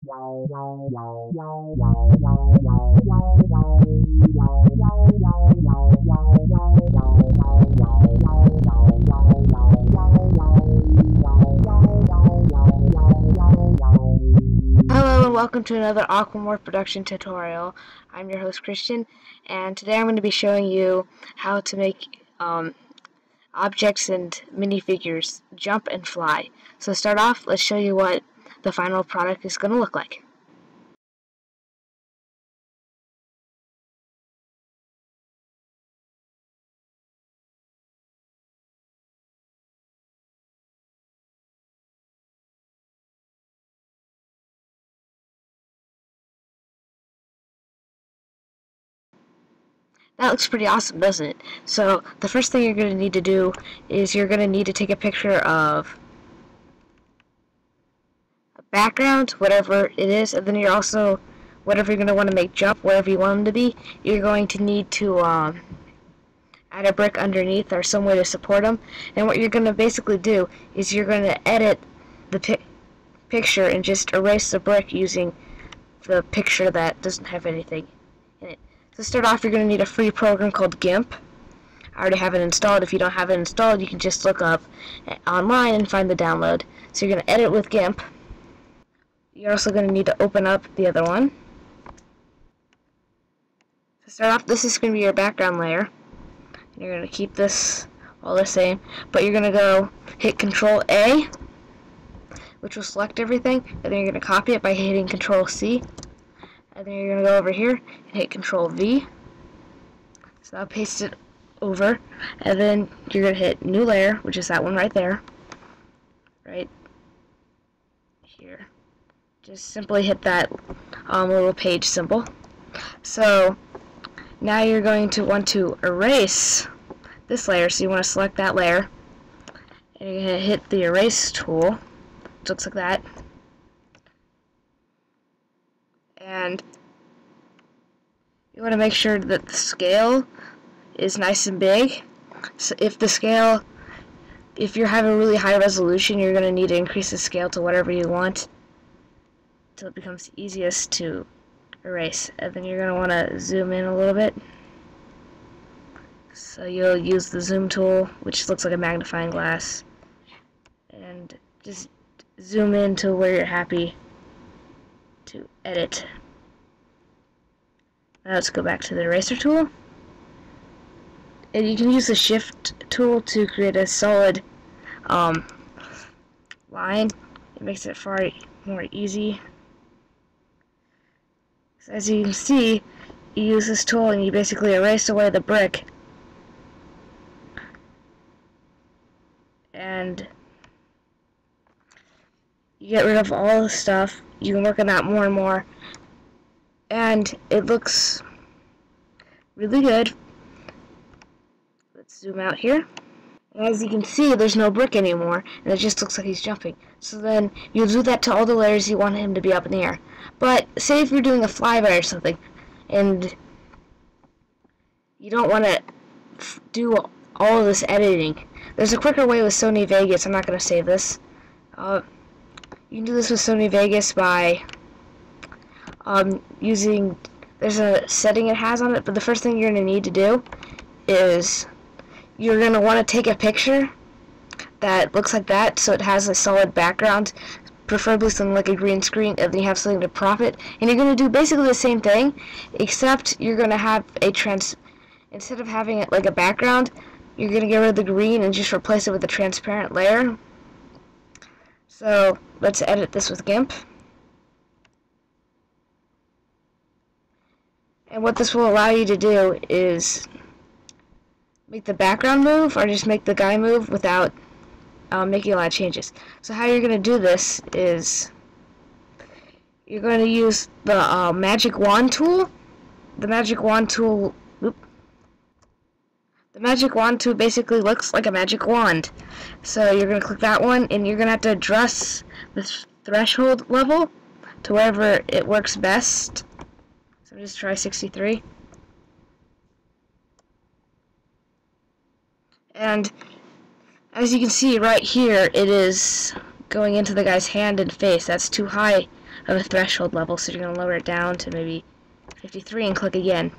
Hello and welcome to another AquaMorph production tutorial. I'm your host Christian, and today I'm going to be showing you how to make objects and minifigures jump and fly. So to start off, let's show you what the final product is going to look like. That looks pretty awesome, doesn't it? So the first thing you're going to need to do is you're going to need to take a picture of a background, whatever it is, and then you're also, whatever you're going to want to make jump, wherever you want them to be, you're going to need to add a brick underneath or some way to support them. And what you're going to basically do is you're going to edit the picture and just erase the brick using the picture that doesn't have anything in it. To start off, you're going to need a free program called Gimp. I already have it installed. If you don't have it installed, you can just look up online and find the download. So you're going to edit with Gimp. You're also going to need to open up the other one. To start off, this is going to be your background layer. You're going to keep this all the same, but you're going to go hit Control A, which will select everything, and then you're going to copy it by hitting Control C. And then you're going to go over here and hit Control V. So I'll paste it over. And then you're going to hit New Layer, which is that one right there. Right here. Just simply hit that little page symbol. So now you're going to want to erase this layer. So you want to select that layer. And you're going to hit the Erase tool, which looks like that. And you want to make sure that the scale is nice and big. So if you're having really high resolution, you're going to need to increase the scale to whatever you want until it becomes easiest to erase. And then you're going to want to zoom in a little bit. So you'll use the zoom tool, which looks like a magnifying glass, and just zoom in to where you're happy to edit. Now let's go back to the eraser tool. And you can use the shift tool to create a solid line. It makes it far more easy. So as you can see, you use this tool and you basically erase away the brick. And you get rid of all the stuff. You can work on that more and more. And it looks really good. Let's zoom out here. And as you can see, there's no brick anymore, and it just looks like he's jumping. So then you'll do that to all the layers you want him to be up in the air. But say if you're doing a flyby or something, and you don't want to do all of this editing, there's a quicker way with Sony Vegas. I'm not going to save this. You can do this with Sony Vegas by there's a setting it has on it, but the first thing you're going to need to do is you're going to want to take a picture that looks like that, so it has a solid background, preferably something like a green screen, and then you have something to prop it. And you're going to do basically the same thing, except you're going to have instead of having it like a background, you're going to get rid of the green and just replace it with a transparent layer. So let's edit this with Gimp. And what this will allow you to do is make the background move or just make the guy move without making a lot of changes. So how you're going to do this is you're going to use the magic wand tool. The magic wand tool basically looks like a magic wand. So you're going to click that one, and you're going to have to adjust the threshold level to wherever it works best. So just try 63. And as you can see right here, it is going into the guy's hand and face. That's too high of a threshold level, so you're going to lower it down to maybe 53 and click again.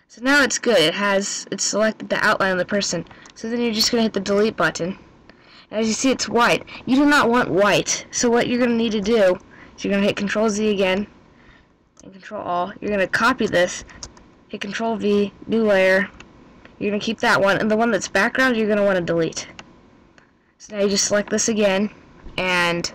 So now it's good. It's selected the outline of the person. So then you're just going to hit the delete button. And as you see, it's white. You do not want white. So what you're going to need to do is you're going to hit Control Z again and Control All. You're going to copy this, hit Control V, new layer. You're going to keep that one, and the one that's background you're going to want to delete. So now you just select this again, and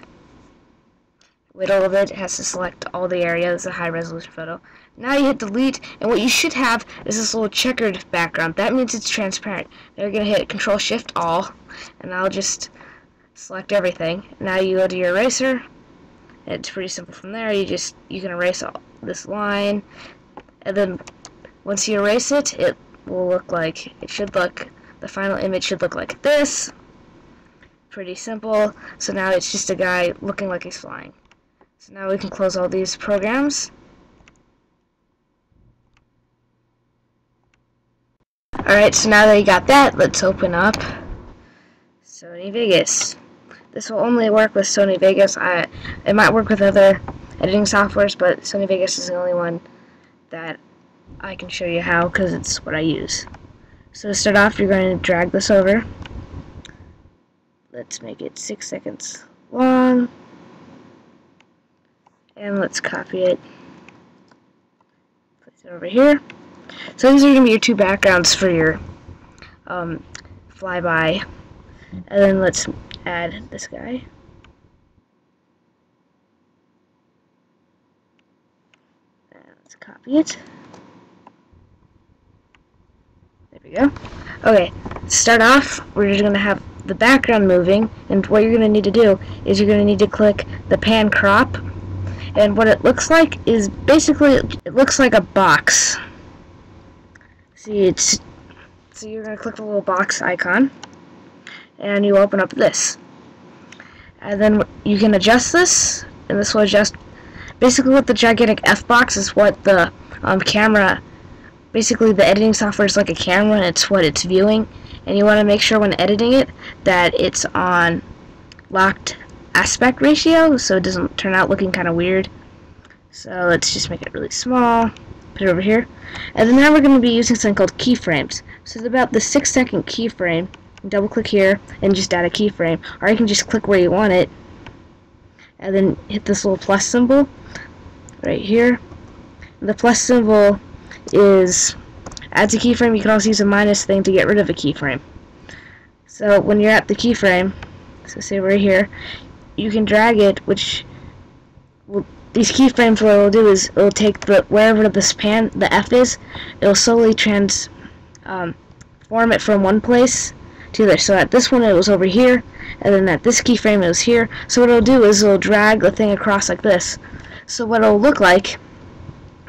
wait a little bit. It has to select all the area. This is a high resolution photo. Now you hit delete, and what you should have is this little checkered background. That means it's transparent. Now you're going to hit Control Shift All, and I'll just select everything. Now you go to your eraser. It's pretty simple from there. You can erase this line, and then once you erase it, it will look like, the final image should look like this. Pretty simple. So now it's just a guy looking like he's flying. So now we can close all these programs. Alright, so now that you got that, let's open up Sony Vegas. This will only work with Sony Vegas. It might work with other editing softwares, but Sony Vegas is the only one that I can show you how, because it's what I use. So to start off, you're going to drag this over. Let's make it 6 seconds long. And let's copy it. Place it over here. So these are going to be your two backgrounds for your flyby. And then let's add this guy. And let's copy it. There we go. Okay, to start off, we're just going to have the background moving, and what you're going to need to do is you're going to need to click the pan crop, and what it looks like is basically, it looks like a box. See, so you're going to click the little box icon, and you open up this. And then you can adjust this, and this will adjust, basically what the gigantic F box is what the camera, basically the editing software is like a camera, and it's what it's viewing, and you want to make sure when editing it that it's on locked aspect ratio so it doesn't turn out looking kind of weird. So let's just make it really small, put it over here, and then now we're going to be using something called keyframes. So it's about the 6-second keyframe. Double click here and just add a keyframe, or you can just click where you want it and then hit this little plus symbol right here. The plus symbol adds a keyframe. You can also use a minus thing to get rid of a keyframe. So when you're at the keyframe, so say right here, you can drag it, these keyframes, what it'll do is it'll take wherever the F is, it'll slowly form it from one place to there. So at this one it was over here, and then at this keyframe it was here. So what it'll do is it'll drag the thing across like this. So what it'll look like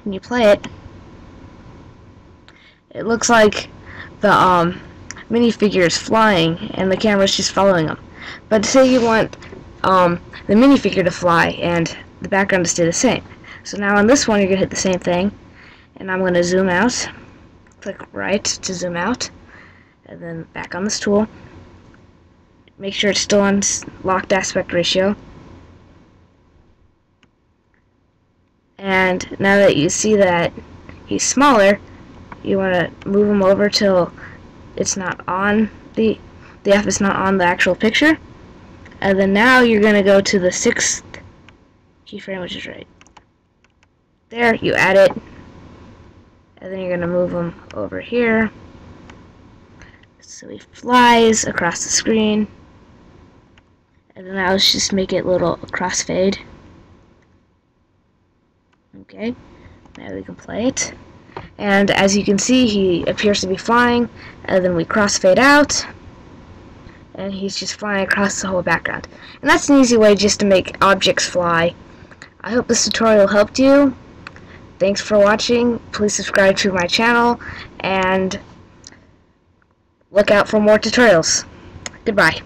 when you play it, it looks like the minifigure is flying and the camera's just following them. But say you want the minifigure to fly and the background to stay the same. So now on this one you're going to hit the same thing, and I'm going to zoom out. Click right to zoom out, and then back on this tool. Make sure it's still on locked aspect ratio. And now that you see that he's smaller, you want to move him over till it's not on the F is not on the actual picture. And then now you're going to go to the 6th keyframe, which is right there. You add it, and then you're going to move him over here so he flies across the screen. And then now let's just make it a little crossfade. Okay, now we can play it. And as you can see, he appears to be flying, and then we crossfade out, and he's just flying across the whole background. And that's an easy way just to make objects fly. I hope this tutorial helped you. Thanks for watching. Please subscribe to my channel, and look out for more tutorials. Goodbye.